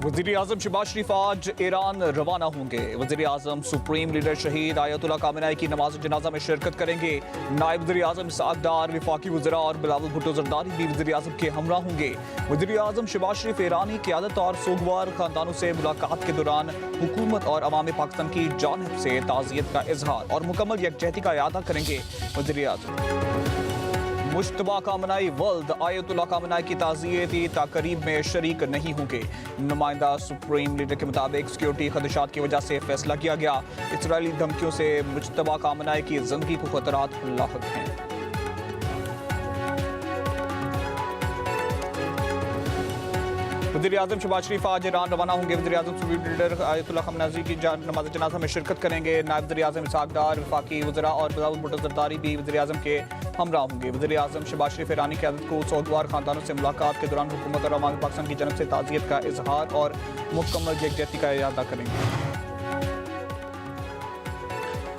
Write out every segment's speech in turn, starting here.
वज़ीर-ए-आज़म शहबाज शरीफ आज ईरान रवाना होंगे। वज़ीर-ए-आज़म सुप्रीम लीडर शहीद आयतुल्लाह खामेनी की नमाज जनाजा में शिरकत करेंगे। नायब वज़ीर-ए-आज़म इसहाक डार, वफाकी वज़ीरा और बिलावल भुट्टो ज़रदारी भी वज़ीर-ए-आज़म के हमरा होंगे। वज़ीर-ए-आज़म शहबाज शरीफ ईरानी क़यादत और सोगवार खानदानों से मुलाकात के दौरान हुकूमत और अवाम पाकिस्तान की जानिब से ताज़ियत का इजहार और मुकम्मल यकजहती का इआदा करेंगे। वज़ीर-ए-आज़म मुश्तबा खामेनी वल्द आयतुल्लाह खामेनी की ताज़ियती तकरीब में शरीक नहीं होंगे। नुमाइंदा सुप्रीम लीडर के मुताबिक सिक्योरिटी खदशात की वजह से फैसला किया गया। इसराइली धमकियों से मुश्तबा खामेनी की जिंदगी को खतरात लाहिक हैं। वज़ीर-ए-आज़म शहबाज शरीफ आज ईरान रवाना होंगे। वज़ीर-ए-आज़म सुप्रीम लीडर आयतुल्लाह खामेनी की नमाज जनाजा में शिरकत करेंगे। नायब वज़ीर-ए-आज़म इसहाक डार, वफाकी वज़ीरा और बिलावल भुट्टो ज़रदारी भी वज़ीर-ए-आज़म के हमरा होंगे। वज़ीर-ए-आज़म शहबाज शरीफ ईरानी क़यादत को सोगवार खानदानों से मुलाकात के दौरान हुकूमत और अवाम पाकिस्तान की जानिब से ताज़ियत का इजहार और मुकम्मल यकजहती का इआदा करेंगे।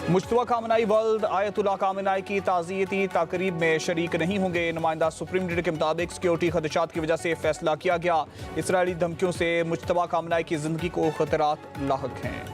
मुश्तबा खामेनी वल्द आयतुल्लाह खामेनी की ताज़ियती तकरीब में शरीक नहीं होंगे। नुमाइंदा सुप्रीम लीडर के मुताबिक सिक्योरिटी खदशात की वजह से फैसला किया गया। इसराइली धमकियों से मुश्तबा खामेनी की जिंदगी को खतरात लाहिक हैं।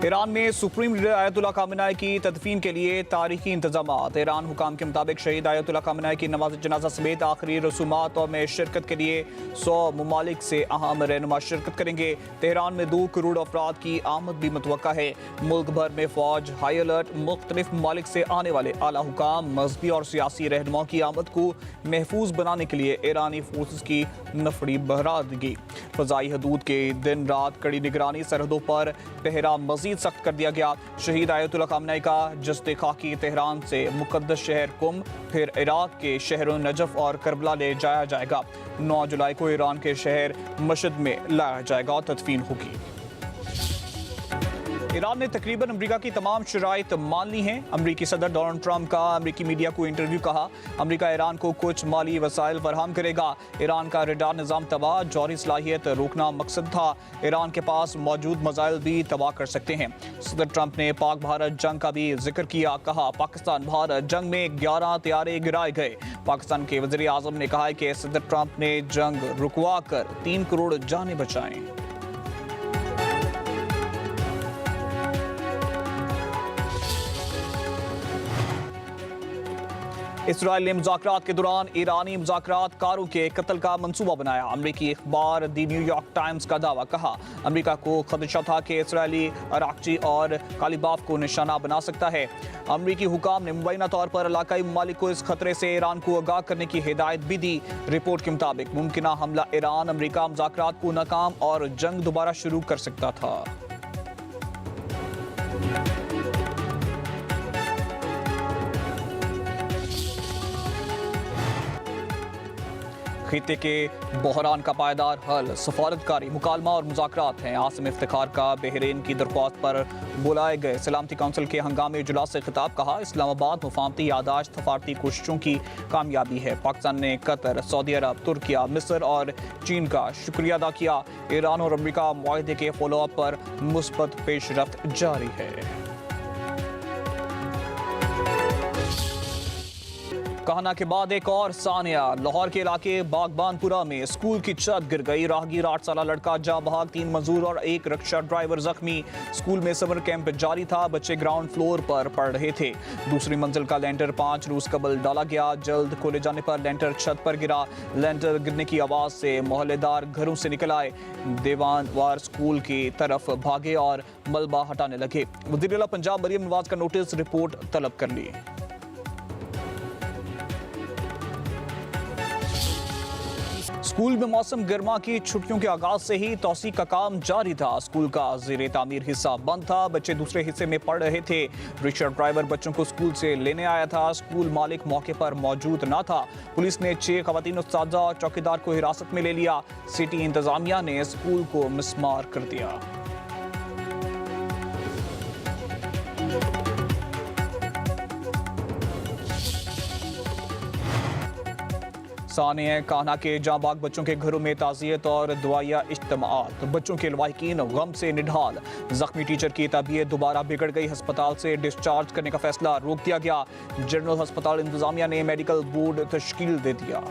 ईरान में सुप्रीम लीडर आयतुल्लाह खामेनी की तदफीन के लिए तारीखी इंतजामात। ईरान हुकाम के मुताबिक शहीद आयतुल्लाह खामेनी की नमाज जनाजा समेत आखिरी रसूमात और में शिरकत के लिए 100 ममालिक से अहम रहनुमा शिरकत करेंगे। तेहरान में 2 करोड़ अफराद की आमद भी मुतवक्का है। मुल्क भर में फौज हाई अलर्ट। मुख्तलिफ ममालिक से आने वाले आला हुकाम, मजहबी और सियासी रहनुमाओं की आमद को महफूज बनाने के लिए ईरानी फोर्सेस की नफरी बहरादगी। फ़ज़ाई हदूद के दिन रात कड़ी निगरानी, सरहदों पर पहरा मजीद सख्त कर दिया गया। शहीद आयतुल्लाह खामेनी का जस्द खाकी तेहरान से मुकद्दस शहर कुम, फिर इराक के शहरों नजफ और करबला ले जाया जाएगा। 9 जुलाई को ईरान के शहर मशहद में लाया जाएगा और तदफीन होगी। ईरान ने तकरीबन अमरीका की तमाम शराइत मान ली हैं। अमरीकी सदर डोनाल्ड ट्रंप का अमरीकी मीडिया को इंटरव्यू, कहा अमरीका ईरान को कुछ माली वसाइल फराहम करेगा। ईरान का रडार निज़ाम तबाह, जौहरी सलाहियत रोकना मकसद था। ईरान के पास मौजूद मसाइल भी तबाह कर सकते हैं। सदर ट्रंप ने पाक भारत जंग का भी जिक्र किया, कहा पाकिस्तान भारत जंग में 11 तैयारे गिराए गए। पाकिस्तान के वज़ीर-ए-आज़म ने कहा कि सदर ट्रंप ने जंग रुकवा कर 3 करोड़ जानें बचाएं। इसराइल ने मुज़ाकरात के दौरान ईरानी मुज़ाकरात कारों के कत्ल का मंसूबा बनाया। अमरीकी अखबार दी न्यूयॉर्क टाइम्स का दावा, कहा अमरीका को खदशा था कि इसराइली अराकची और कालिबाफ को निशाना बना सकता है। अमरीकी हुकाम ने मुबैना तौर पर इलाकाई ममालिक को इस खतरे से ईरान को आगाह करने की हिदायत भी दी। रिपोर्ट के मुताबिक मुमकिन हमला ईरान अमरीका मुज़ाकरात को नाकाम और जंग दोबारा शुरू कर सकता था। खिते के बहरान का पायदार हल सफारतकारी मुकालमा और मुज़ाकरात हैं। आसिम इफ्तिखार का बहरीन की दरख्वास्त पर बुलाए गए सलामती काउंसिल के हंगामी इजलास से खिताब, कहा इस्लामाबाद मुफाहमती यादाश्त सफारती कोशिशों की कामयाबी है। पाकिस्तान ने कतर, सऊदी अरब, तुर्किया, मिस्र और चीन का शुक्रिया अदा किया। ईरान और अमरीका मुआहदे के फॉलोअप पर मुस्बत पेशरफ्त जारी है। कहना के बाद एक और सानिया। लाहौर के इलाके बागबानपुरा में स्कूल की छत गिर गई। राहगीर 8 साल लड़का जा बहाक, 3 मजदूर और एक रिक्शा ड्राइवर जख्मी। स्कूल में समर कैंप जारी था। बच्चे ग्राउंड फ्लोर पर पढ़ रहे थे। दूसरी मंजिल का लेंटर 5 रोज कबल डाला गया। जल्द खोले जाने पर लेंटर छत पर गिरा। लेंटर गिरने की आवाज से मोहल्लेदार घरों से निकल आए, दीवानवार स्कूल की तरफ भागे और मलबा हटाने लगे। वज़ीर आला पंजाब मरियम नवाज का नोटिस, रिपोर्ट तलब कर ली। स्कूल में मौसम गर्मा की छुट्टियों के आगाज से ही तौसी का काम जारी था। स्कूल का ज़ेरे तामीर हिस्सा बंद था। बच्चे दूसरे हिस्से में पढ़ रहे थे। रिक्शा ड्राइवर बच्चों को स्कूल से लेने आया था। स्कूल मालिक मौके पर मौजूद न था। पुलिस ने 6 खवातीन उस्तादा और चौकीदार को हिरासत में ले लिया। सिटी इंतजामिया ने स्कूल को मिसमार कर दिया। सानिया कान्हा के जांबाग बच्चों के घरों में ताज़ियत और दुआया इज्तिमात। बच्चों के लवाहिकीन गम से निढाल। जख्मी टीचर की तबीयत दोबारा बिगड़ गई, अस्पताल से डिस्चार्ज करने का फैसला रोक दिया गया। जनरल अस्पताल इंतजामिया ने मेडिकल बोर्ड तश्कील दे दिया।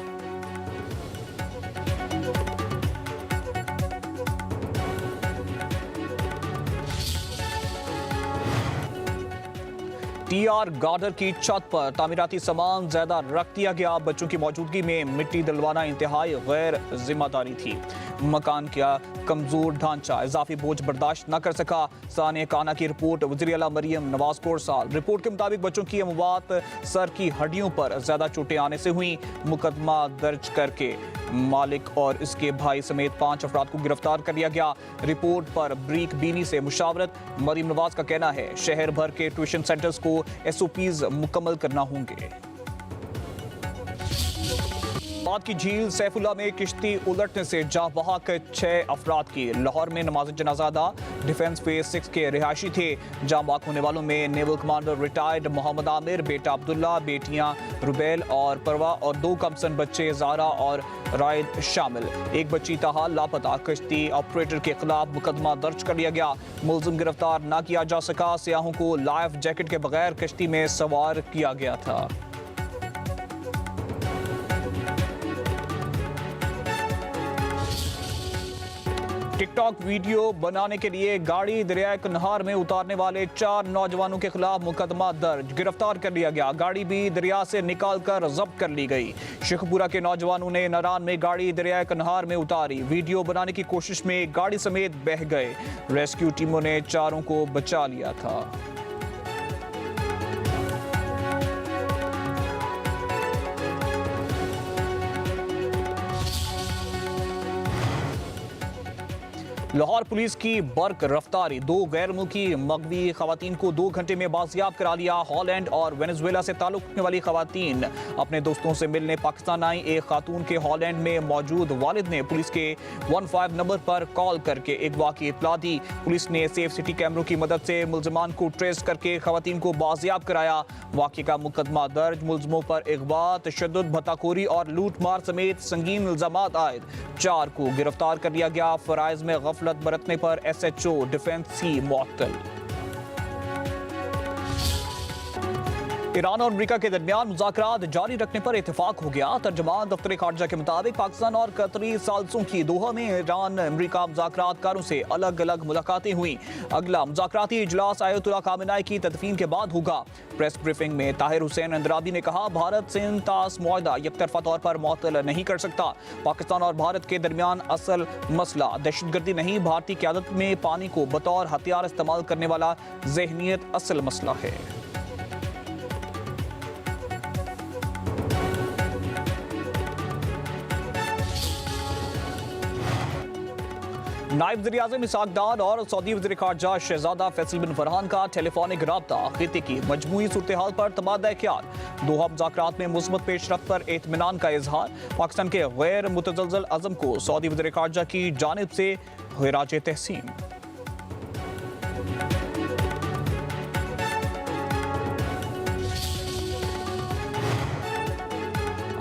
टीआर गार्डर की छत पर तामीराती सामान ज्यादा रख दिया गया। बच्चों की मौजूदगी में मिट्टी डलवाना इंतहाई गैर जिम्मेदारी थी। मकान का कमजोर ढांचा इजाफी बोझ बर्दाश्त न कर सका। सानिया कान्हा की रिपोर्ट वज़ीर आला मरियम नवाज कोरसाल। रिपोर्ट के मुताबिक बच्चों की अमवात सर की हड्डियों पर ज्यादा चोटें आने से हुई। मुकदमा दर्ज करके मालिक और इसके भाई समेत 5 अफराद को गिरफ्तार कर लिया गया। रिपोर्ट पर ब्रीक बीनी से मुशावरत। मरियम नवाज का कहना है शहर भर के ट्यूशन सेंटर्स को SOPs मुकम्मल करना होंगे। बाद की झील सैफुल्ला में किश्ती उलटने से जाँ बहक 6 अफराद की। लाहौर में नमाज जनाजा अदा। डिफेंस फेज 6 के रिहायशी थे। जाँ बहक होने वालों में naval commander retired Mohammad Amir, बेटा अब्दुल्ला, बेटियां रुबैल और परवा और 2 कमसन बच्चे ज़ारा और रायद शामिल। एक बच्ची ताहाल लापता। कश्ती ऑपरेटर के खिलाफ मुकदमा दर्ज कर लिया गया। मुलजिम गिरफ्तार न किया जा सका। सियाहों को लाइफ जैकेट के बगैर कश्ती में सवार किया गया था। टिकटॉक वीडियो बनाने के लिए गाड़ी दरियाए कन्हार में उतारने वाले 4 नौजवानों के खिलाफ मुकदमा दर्ज। गिरफ्तार कर लिया गया। गाड़ी भी दरिया से निकालकर जब्त कर ली गई। शेखपुरा के नौजवानों ने नारान में गाड़ी दरियाए कन्हार में उतारी। वीडियो बनाने की कोशिश में गाड़ी समेत बह गए। रेस्क्यू टीमों ने चारों को बचा लिया था। लाहौर पुलिस की बर्क रफ्तारी। 2 गैर मुल्की मगवी खवातीन को 2 घंटे में बाजियाब करा लिया। हॉलैंड और वेनेजुएला से ताल्लुक रखने वाली खवातीन अपने दोस्तों से मिलने पाकिस्तान आई। एक खातून के हॉलैंड में मौजूद वालिद ने पुलिस के 15 नंबर पर कॉल करके अगवा की इत्तला दी। पुलिस ने सेफ सिटी कैमरों की मदद से मुलजमान को ट्रेस करके खवातीन को बाजियाब कराया। वाक़े का मुकदमा दर्ज। मुलजमों पर अगवा, तशद्दुद, भत्ताखोरी और लूट मार समेत संगीन इल्जामात आयद। 4 को गिरफ्तार कर लिया गया। फराइज में गफलत बरतने पर SHO डिफेंस सी मुअत्तल। ईरान और अमेरिका के दरमियान मुज़ाकरात जारी रखने पर इत्तेफाक हो गया। तर्जुमान दफ्तर खारजा के मुताबिक पाकिस्तान और कतरी साल्सों की दोहा में ईरान अमेरिका मुज़ाकरातकारों से अलग अलग मुलाकातें हुई। अगला मुज़ाकराती इजलास आयतुल्लाह खामेनी की तदफीन के बाद होगा। प्रेस ब्रीफिंग में ताहिर हुसैन अंद्राबी ने कहा भारत सिंध तास मुआहदा यकतरफा तौर पर मुअत्तल नहीं कर सकता। पाकिस्तान और भारत के दरमियान असल मसला दहशतगर्दी नहीं, भारतीय क़यादत में पानी को बतौर हथियार इस्तेमाल करने वाला ज़हनियत असल मसला है। नायब वज़ीर-ए-आज़म इसहाक डार और सऊदी वज़ीर ख़ारजा शहजादा फैसल बिन फरहान का टेलीफोनिक राब्ता। खित्ते की मजमूई सूरत-ए-हाल पर तबादला ख्याल। दोहा मुज़ाकरात में मुस्बत पेशरफ्त पर इत्मीनान का इजहार। पाकिस्तान के गैर मुतज़लज़ल अज़म को सऊदी वज़ीर ख़ारजा की जानिब से खिराज तहसीन।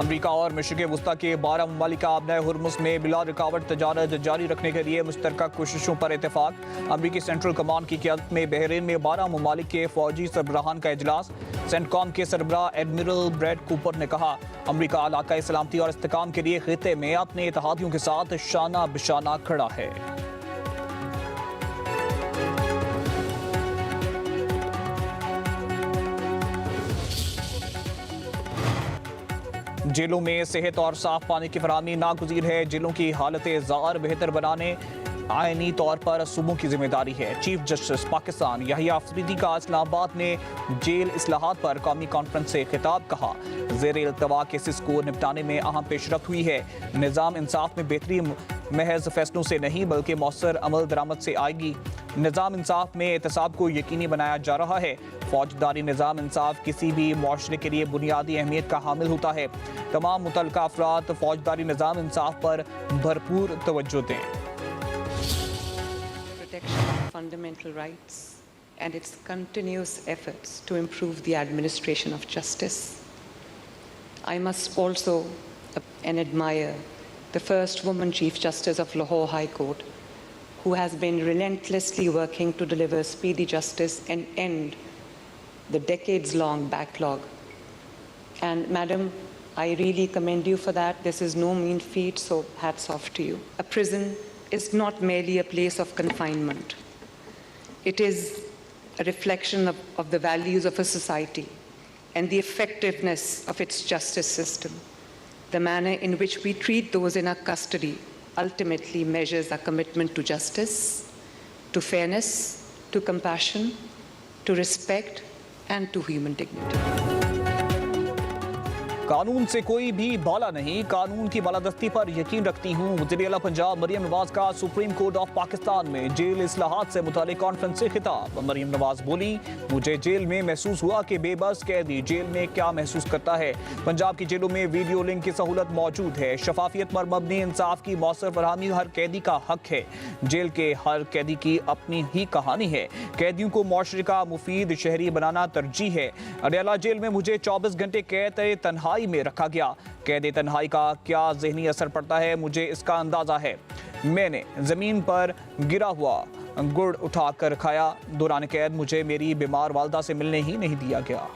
अमरीका और मशरिक़ वस्ता के 12 ममालिक आबनाए हुर्मुज़ में बिला रुकावट तजारत जारी रखने के लिए मुश्तरका कोशिशों पर इत्तेफाक। अमरीकी सेंट्रल कमांड की क़यादत में बहरीन में 12 ममालिक के फौजी सरबराहान का इजलास। सेंटकॉम के सरबराह एडमिरल ब्रैड कूपर ने कहा अमरीका इलाक़ाई सलामती और इस्तेहकाम के लिए खित्ते में अपने इत्तेहादियों के साथ शाना बिशाना खड़ा है। जेलों में सेहत और साफ पानी की फराहमी नागुज़ीर है। जेलों की हालत ज़ार बेहतर बनाने आईनी तौर पर सूबों की जिम्मेदारी है। चीफ जस्टिस पाकिस्तान याहिया अफरीदी का इस्लामाबाद में जेल इस्लाहात पर कौमी कॉन्फ्रेंस से खिताब। कहा ज़ेर इल्तवा केसेस को निपटाने में अहम पेशरफ्त हुई है। निज़ाम इंसाफ में बेहतरी महज फैसलों से नहीं बल्कि मौसर अमल दरामद से आएगी। निज़ाम इंसाफ में एहतसाब को यकीनी बनाया जा रहा है। फौजदारी निज़ाम इंसाफ किसी भी मुआशरे के लिए बुनियादी अहमियत का हामिल होता है। तमाम मुतल्लिका अफराद फौजदारी निज़ाम इंसाफ पर भरपूर तवज्जो दें। Protection of fundamental rights and its continuous efforts to improve the administration of justice. I must also and admire the first woman Chief Justice of Lahore High Court, who has been relentlessly working to deliver speedy justice and end the decades-long backlog. And Madam, I really commend you for that. This is no mean feat, so hats off to you. A prison is not merely a place of confinement. It is a reflection of the values of a society and the effectiveness of its justice system. The manner in which we treat those in our custody ultimately measures our commitment to justice, to fairness, to compassion, to respect, and to human dignity. कानून से कोई भी बाला नहीं, कानून की बालादस्ती पर यकीन रखती हूँ। वज़ीर आला पंजाब मरियम नवाज का सुप्रीम कोर्ट ऑफ पाकिस्तान में जेल इस्लाहात से मुतालिक कॉन्फ्रेंस से खिताब। मरियम नवाज बोली, मुझे जेल में महसूस हुआ कि बेबस कैदी जेल में क्या महसूस करता है। पंजाब की जेलों में वीडियो लिंक की सहूलत मौजूद है। शफाफियत पर मबनी इंसाफ की मौसर फरहमी हर कैदी का हक है। जेल के हर कैदी की अपनी ही कहानी है। कैदियों को मुआशरे का मुफीद शहरी बनाना तरजीह है। अडयाला जेल में मुझे 24 घंटे कैद तन्हाई में रखा गया। कैद तन्हाई का क्या ज़हनी असर पड़ता है, मुझे इसका अंदाजा है। मैंने जमीन पर गिरा हुआ गुड़ उठाकर खाया। दौरान कैद मुझे मेरी बीमार वालदा से मिलने ही नहीं दिया गया।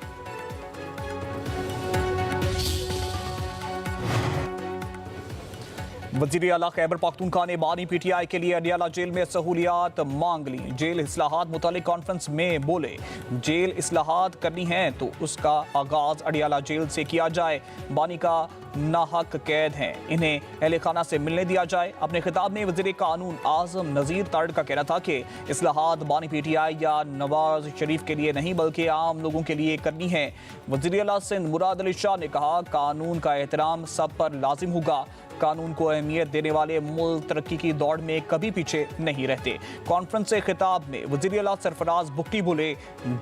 वज़ीर आला खैबर पख्तूनख्वा ने बानी PTI के लिए अडयाला जेल में सहूलियात मांग ली। जेल इस्लाहात मुतालिक कॉन्फ्रेंस में बोले, जेल इस्लाहात करनी है तो उसका आगाज अडयाला जेल से किया जाए। बानी का नाहक कैद हैं, इन्हें अहले खाना से मिलने दिया जाए। अपने खिताब में वज़ीर कानून आज़म नज़ीर तारड़ का कहना था कि इस्लाहात बानी PTI या नवाज शरीफ के लिए नहीं बल्कि आम लोगों के लिए करनी है। वज़ीर आला सिंध मुराद अली शाह ने कहा, कानून का एहतराम सब पर लाजिम होगा। कानून को अहमियत देने वाले मुल्क तरक्की की दौड़ में कभी पीछे नहीं रहते। कॉन्फ्रेंस से खिताब में वज़ीर आला सरफराज बुक्टी बोले,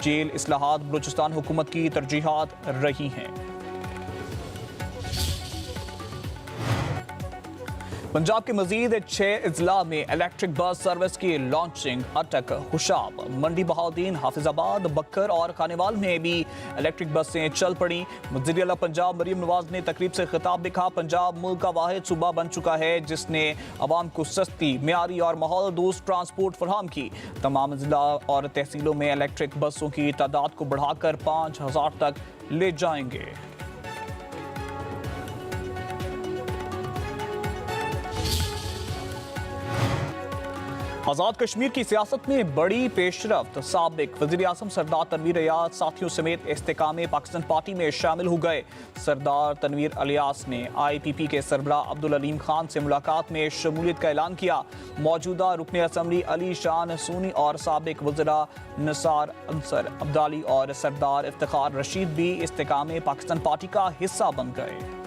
जेल इस्लाहात बलूचिस्तान हुकूमत की तरजीहात रही हैं। पंजाब के मजीद 6 अजला में इलेक्ट्रिक बस सर्विस की लॉन्चिंग। अटक, हुशाब, मंडी बहाउद्दीन, हाफिजाबाद, बक्कर और खानेवाल में भी इलेक्ट्रिक बसें चल पड़ी। वज़ीर आला पंजाब मरियम नवाज ने तकरीब से खिताब में कहा, पंजाब मुल्क का वाहिद सूबा बन चुका है जिसने अवाम को सस्ती, मियारी और माहौल दोस्त ट्रांसपोर्ट फराहम की। तमाम जिला और तहसीलों में इलेक्ट्रिक बसों की तादाद को बढ़ाकर 5000 तक ले जाएंगे। आज़ाद कश्मीर की सियासत में बड़ी पेशरफ्त। साबिक वज़ीर आज़म सरदार तनवीर अलियास साथियों समेत इस्तेकाम पाकिस्तान पार्टी में शामिल हो गए। सरदार तनवीर अलियास ने IPP के सरबराह अब्दुल अलीम खान से मुलाकात में शमूलियत का ऐलान किया। मौजूदा रुकन असम्बली अली शान सूनी और साबिक वज़रा निसार अंसर अब्दाली और सरदार इफ्तिखार रशीद भी इस्तेकाम पाकिस्तान पार्टी का हिस्सा बन गए।